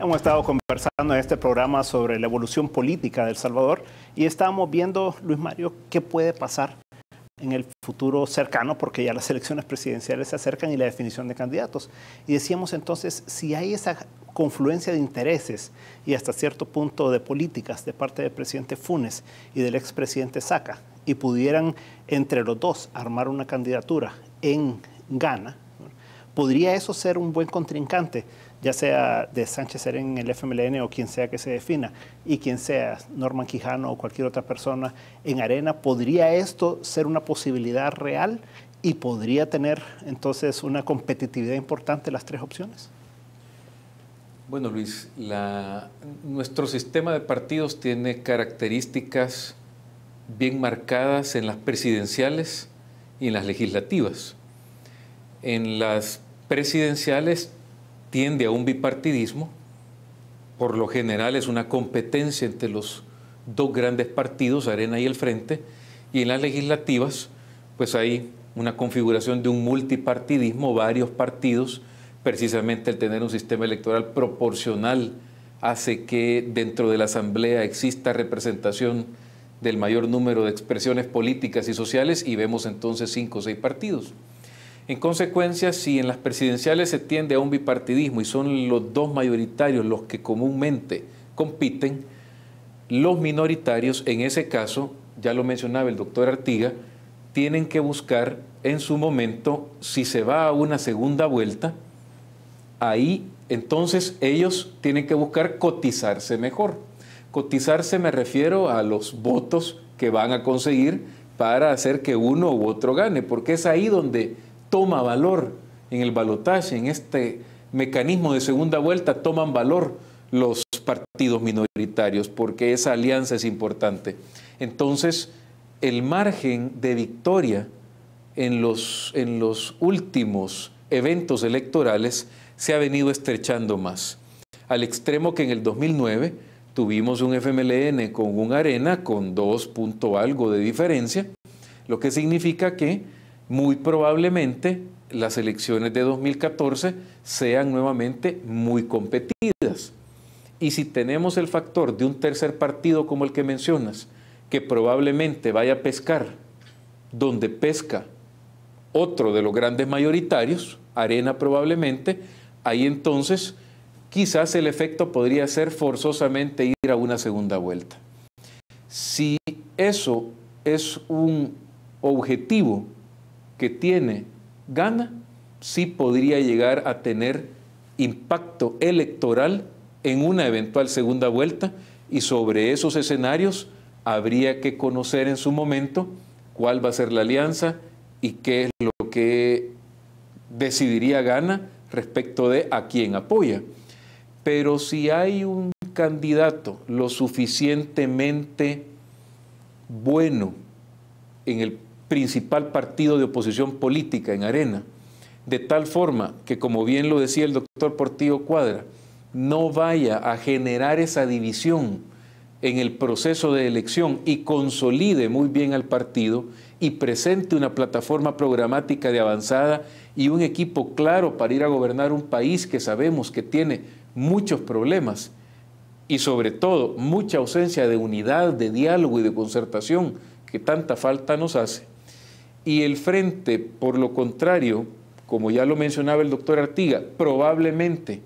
Hemos estado conversando en este programa sobre la evolución política de El Salvador y estábamos viendo, Luis Mario, qué puede pasar en el futuro cercano, porque ya las elecciones presidenciales se acercan y la definición de candidatos. Y decíamos entonces, si hay esa confluencia de intereses y hasta cierto punto de políticas de parte del presidente Funes y del expresidente Saca, y pudieran entre los dos armar una candidatura en Ghana, ¿podría eso ser un buen contrincante, ya sea de Sánchez Serén en el FMLN o quien sea que se defina, y quien sea, Norman Quijano o cualquier otra persona en Arena? ¿Podría esto ser una posibilidad real y podría tener entonces una competitividad importante las tres opciones? Bueno, Luis, nuestro sistema de partidos tiene características bien marcadas en las presidenciales y en las legislativas. En las presidenciales tiende a un bipartidismo, por lo general es una competencia entre los dos grandes partidos, Arena y el Frente, y en las legislativas pues hay una configuración de un multipartidismo, varios partidos. Precisamente el tener un sistema electoral proporcional hace que dentro de la Asamblea exista representación del mayor número de expresiones políticas y sociales, y vemos entonces 5 o 6 partidos. En consecuencia, si en las presidenciales se tiende a un bipartidismo y son los dos mayoritarios los que comúnmente compiten, los minoritarios, en ese caso, ya lo mencionaba el doctor Artiga, tienen que buscar en su momento, si se va a una segunda vuelta, ahí entonces ellos tienen que buscar cotizarse mejor. Cotizarse me refiero a los votos que van a conseguir para hacer que uno u otro gane, porque es ahí donde toma valor en el balotaje, en este mecanismo de segunda vuelta, toman valor los partidos minoritarios, porque esa alianza es importante. Entonces, el margen de victoria en los últimos eventos electorales se ha venido estrechando más, al extremo que en el 2009 tuvimos un FMLN con un Arena con 2 punto algo de diferencia, lo que significa que muy probablemente las elecciones de 2014 sean nuevamente muy competidas. Y si tenemos el factor de un tercer partido como el que mencionas, que probablemente vaya a pescar donde pesca otro de los grandes mayoritarios, Arena probablemente, ahí entonces quizás el efecto podría ser forzosamente ir a una segunda vuelta. Si eso es un objetivo que tiene Ghana, sí podría llegar a tener impacto electoral en una eventual segunda vuelta, y sobre esos escenarios habría que conocer en su momento cuál va a ser la alianza y qué es lo que decidiría Ghana respecto de a quién apoya. Pero si hay un candidato lo suficientemente bueno en el principal partido de oposición política en Arena, de tal forma que, como bien lo decía el doctor Portillo Cuadra, no vaya a generar esa división en el proceso de elección y consolide muy bien al partido y presente una plataforma programática de avanzada y un equipo claro para ir a gobernar un país que sabemos que tiene muchos problemas y sobre todo mucha ausencia de unidad, de diálogo y de concertación que tanta falta nos hace. Y el Frente, por lo contrario, como ya lo mencionaba el doctor Artiga, probablemente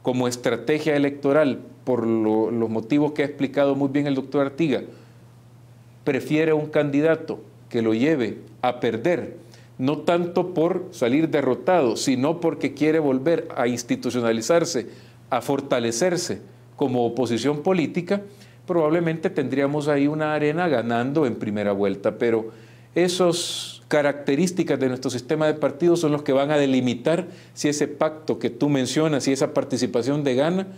como estrategia electoral, por los motivos que ha explicado muy bien el doctor Artiga, prefiere un candidato que lo lleve a perder, no tanto por salir derrotado, sino porque quiere volver a institucionalizarse, a fortalecerse como oposición política, probablemente tendríamos ahí una Arena ganando en primera vuelta, pero esas características de nuestro sistema de partidos son los que van a delimitar si ese pacto que tú mencionas y esa participación de Ghana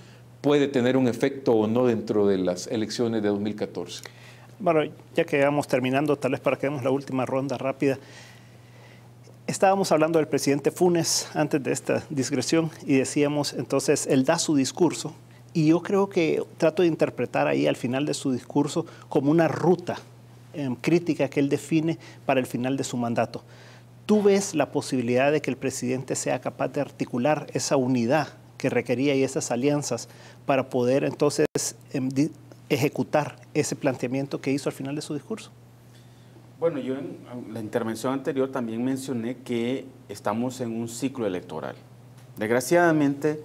puede tener un efecto o no dentro de las elecciones de 2014. Bueno, ya que vamos terminando, tal vez para que demos la última ronda rápida. Estábamos hablando del presidente Funes antes de esta digresión y decíamos, entonces, él da su discurso y yo creo que trato de interpretar ahí al final de su discurso como una ruta crítica que él define para el final de su mandato. ¿Tú ves la posibilidad de que el presidente sea capaz de articular esa unidad que requería y esas alianzas para poder entonces ejecutar ese planteamiento que hizo al final de su discurso? Bueno, yo en la intervención anterior también mencioné que estamos en un ciclo electoral. Desgraciadamente,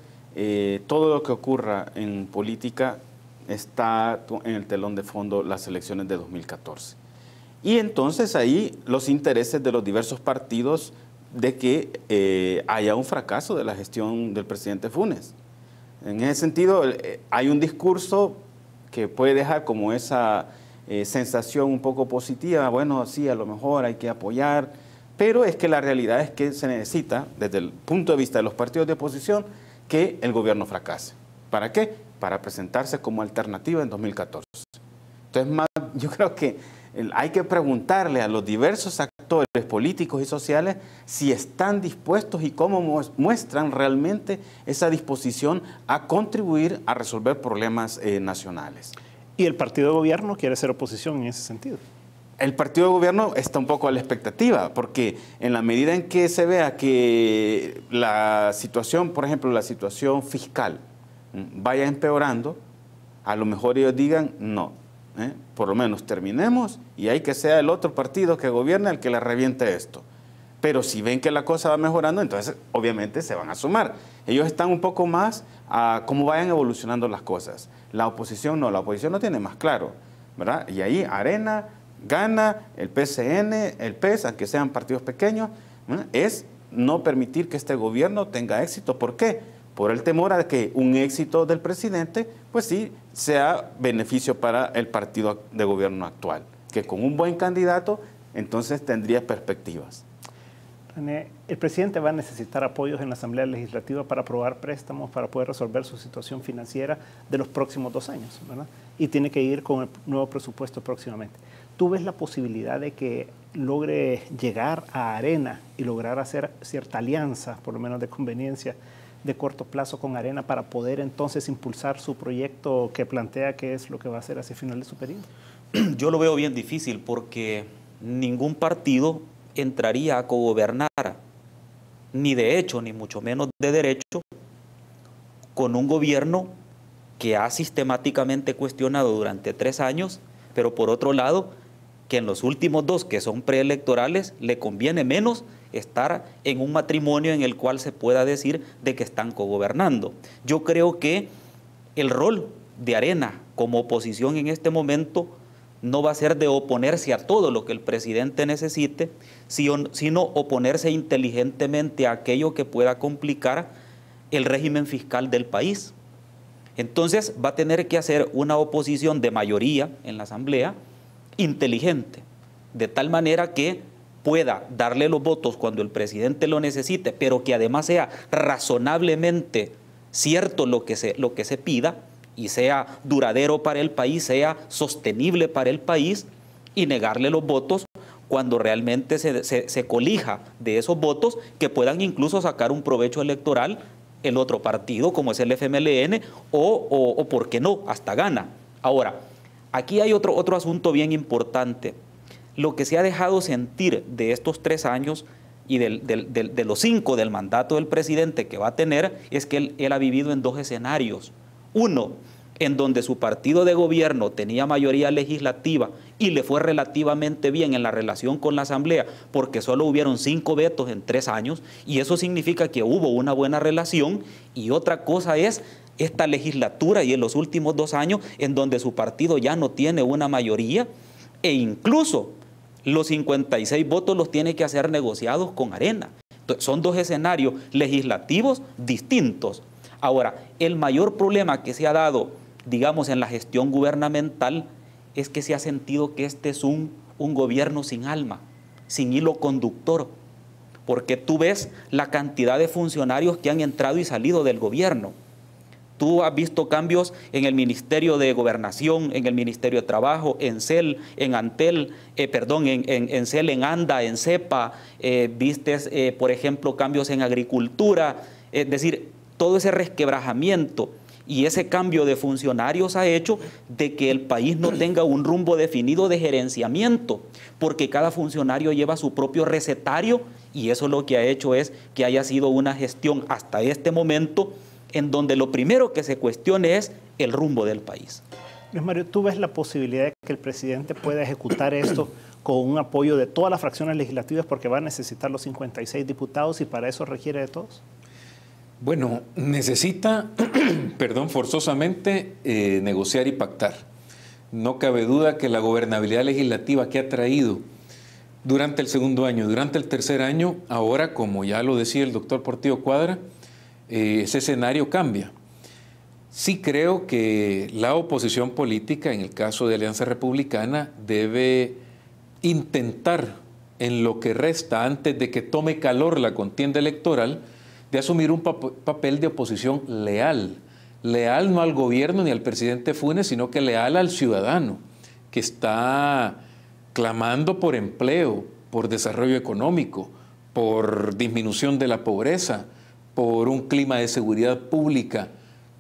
todo lo que ocurra en política está en el telón de fondo las elecciones de 2014. Y entonces ahí los intereses de los diversos partidos de que haya un fracaso de la gestión del presidente Funes. En ese sentido, hay un discurso que puede dejar como esa sensación un poco positiva, bueno, sí, a lo mejor hay que apoyar, pero es que la realidad es que se necesita, desde el punto de vista de los partidos de oposición, que el gobierno fracase. ¿Para qué? Para presentarse como alternativa en 2014. Entonces, yo creo que hay que preguntarle a los diversos actores políticos y sociales si están dispuestos y cómo muestran realmente esa disposición a contribuir a resolver problemas nacionales. ¿Y el partido de gobierno quiere ser oposición en ese sentido? El partido de gobierno está un poco a la expectativa, porque en la medida en que se vea que la situación, por ejemplo, la situación fiscal vaya empeorando, a lo mejor ellos digan no. Por lo menos terminemos y hay que sea el otro partido que gobierna el que le reviente esto. Pero si ven que la cosa va mejorando, entonces obviamente se van a sumar. Ellos están un poco más a cómo vayan evolucionando las cosas. La oposición no tiene más claro, ¿verdad? Y ahí Arena, Gana, el PCN, el PES, aunque sean partidos pequeños, es no permitir que este gobierno tenga éxito. ¿Por qué? Por el temor a que un éxito del presidente, pues sí, sea beneficio para el partido de gobierno actual, que con un buen candidato, entonces tendría perspectivas. René, el presidente va a necesitar apoyos en la Asamblea Legislativa para aprobar préstamos para poder resolver su situación financiera de los próximos 2 años, ¿verdad? Y tiene que ir con el nuevo presupuesto próximamente. ¿Tú ves la posibilidad de que logre llegar a Arena y lograr hacer cierta alianza, por lo menos de conveniencia, de corto plazo con Arena para poder entonces impulsar su proyecto que plantea que es lo que va a hacer hacia el final de su periodo? Yo lo veo bien difícil porque ningún partido entraría a cogobernar, ni de hecho, ni mucho menos de derecho, con un gobierno que ha sistemáticamente cuestionado durante 3 años, pero por otro lado, que en los últimos 2, que son preelectorales, le conviene menos estar en un matrimonio en el cual se pueda decir de que están cogobernando. Yo creo que el rol de Arena como oposición en este momento no va a ser de oponerse a todo lo que el presidente necesite, sino oponerse inteligentemente a aquello que pueda complicar el régimen fiscal del país. Entonces va a tener que hacer una oposición de mayoría en la Asamblea inteligente, de tal manera que pueda darle los votos cuando el presidente lo necesite, pero que además sea razonablemente cierto lo que se pida y sea duradero para el país, sea sostenible para el país, y negarle los votos cuando realmente se colija de esos votos que puedan incluso sacar un provecho electoral el otro partido, como es el FMLN, o ¿por qué no?, hasta Gana. Ahora, aquí hay otro asunto bien importante. Lo que se ha dejado sentir de estos 3 años y de los 5 del mandato del presidente que va a tener es que él ha vivido en 2 escenarios. Uno, en donde su partido de gobierno tenía mayoría legislativa y le fue relativamente bien en la relación con la Asamblea porque solo hubieron 5 vetos en 3 años y eso significa que hubo una buena relación. Y otra cosa es esta legislatura y en los últimos 2 años en donde su partido ya no tiene una mayoría e incluso los 56 votos los tiene que hacer negociados con Arena. Entonces, son 2 escenarios legislativos distintos. Ahora, el mayor problema que se ha dado, digamos, en la gestión gubernamental es que se ha sentido que este es un gobierno sin alma, sin hilo conductor, porque tú ves la cantidad de funcionarios que han entrado y salido del gobierno. Tú has visto cambios en el Ministerio de Gobernación, en el Ministerio de Trabajo, en CEL, en Antel, en CEL, en ANDA, en CEPA, viste, por ejemplo, cambios en Agricultura, es decir, todo ese resquebrajamiento y ese cambio de funcionarios ha hecho de que el país no tenga un rumbo definido de gerenciamiento, porque cada funcionario lleva su propio recetario y eso lo que ha hecho es que haya sido una gestión hasta este momento en donde lo primero que se cuestione es el rumbo del país. Luis Mario, ¿tú ves la posibilidad de que el presidente pueda ejecutar esto con un apoyo de todas las fracciones legislativas porque va a necesitar los 56 diputados y para eso requiere de todos? Bueno, necesita, forzosamente negociar y pactar. No cabe duda que la gobernabilidad legislativa que ha traído durante el segundo año, durante el tercer año, ahora, como ya lo decía el doctor Portillo Cuadra, ese escenario cambia. Sí creo que la oposición política, en el caso de Alianza Republicana, debe intentar, en lo que resta antes de que tome calor la contienda electoral, de asumir un papel de oposición leal. Leal no al gobierno ni al presidente Funes, sino que leal al ciudadano, que está clamando por empleo, por desarrollo económico, por disminución de la pobreza, por un clima de seguridad pública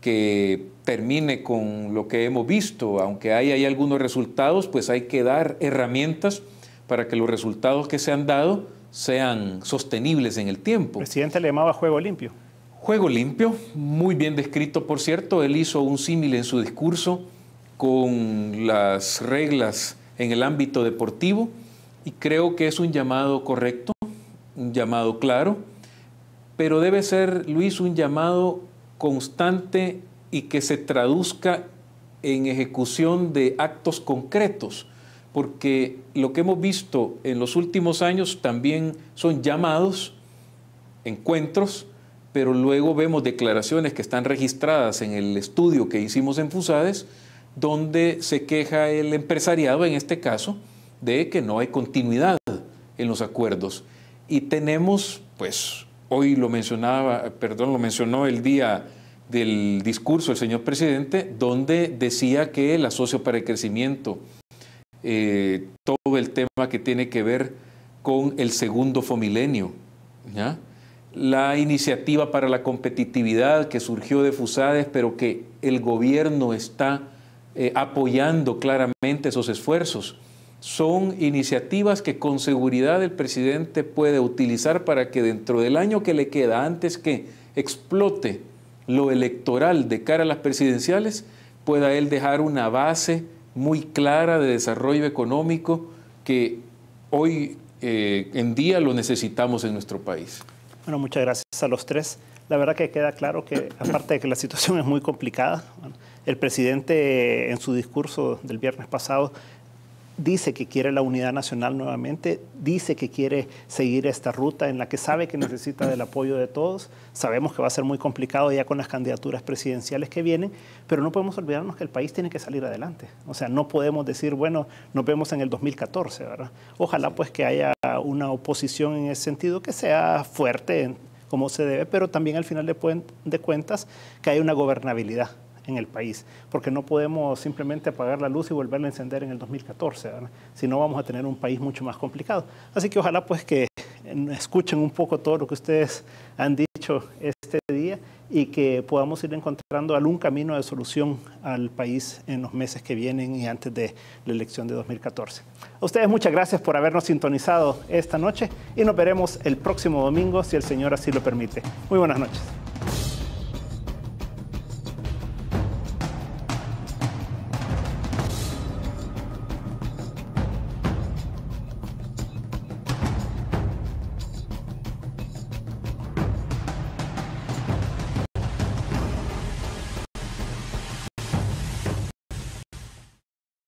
que termine con lo que hemos visto. Aunque hay algunos resultados, pues hay que dar herramientas para que los resultados que se han dado sean sostenibles en el tiempo. El presidente le llamaba juego limpio. Juego limpio, muy bien descrito, por cierto. Él hizo un símil en su discurso con las reglas en el ámbito deportivo y creo que es un llamado correcto, un llamado claro, pero debe ser, Luis, un llamado constante y que se traduzca en ejecución de actos concretos, porque lo que hemos visto en los últimos años también son llamados, encuentros, pero luego vemos declaraciones que están registradas en el estudio que hicimos en FUSADES, donde se queja el empresariado, en este caso, de que no hay continuidad en los acuerdos. Y tenemos, pues, hoy lo mencionó el día del discurso del señor presidente, donde decía que el Asocio para el Crecimiento, todo el tema que tiene que ver con el segundo fomilenio, ¿ya? La iniciativa para la competitividad que surgió de FUSADES, pero que el gobierno está apoyando claramente esos esfuerzos. Son iniciativas que con seguridad el presidente puede utilizar para que dentro del año que le queda, antes que explote lo electoral de cara a las presidenciales, pueda él dejar una base muy clara de desarrollo económico que hoy en día lo necesitamos en nuestro país. Bueno, muchas gracias a los tres. La verdad que queda claro que, aparte de que la situación es muy complicada, el presidente en su discurso del viernes pasado dice que quiere la unidad nacional nuevamente, dice que quiere seguir esta ruta en la que sabe que necesita del apoyo de todos. Sabemos que va a ser muy complicado ya con las candidaturas presidenciales que vienen, pero no podemos olvidarnos que el país tiene que salir adelante. O sea, no podemos decir, bueno, nos vemos en el 2014, ¿verdad? Ojalá pues que haya una oposición en ese sentido que sea fuerte como se debe, pero también al final de cuentas que haya una gobernabilidad en el país, porque no podemos simplemente apagar la luz y volverla a encender en el 2014, ¿verdad? Si no, vamos a tener un país mucho más complicado. Así que ojalá pues que escuchen un poco todo lo que ustedes han dicho este día y que podamos ir encontrando algún camino de solución al país en los meses que vienen y antes de la elección de 2014. A ustedes muchas gracias por habernos sintonizado esta noche y nos veremos el próximo domingo si el Señor así lo permite. Muy buenas noches.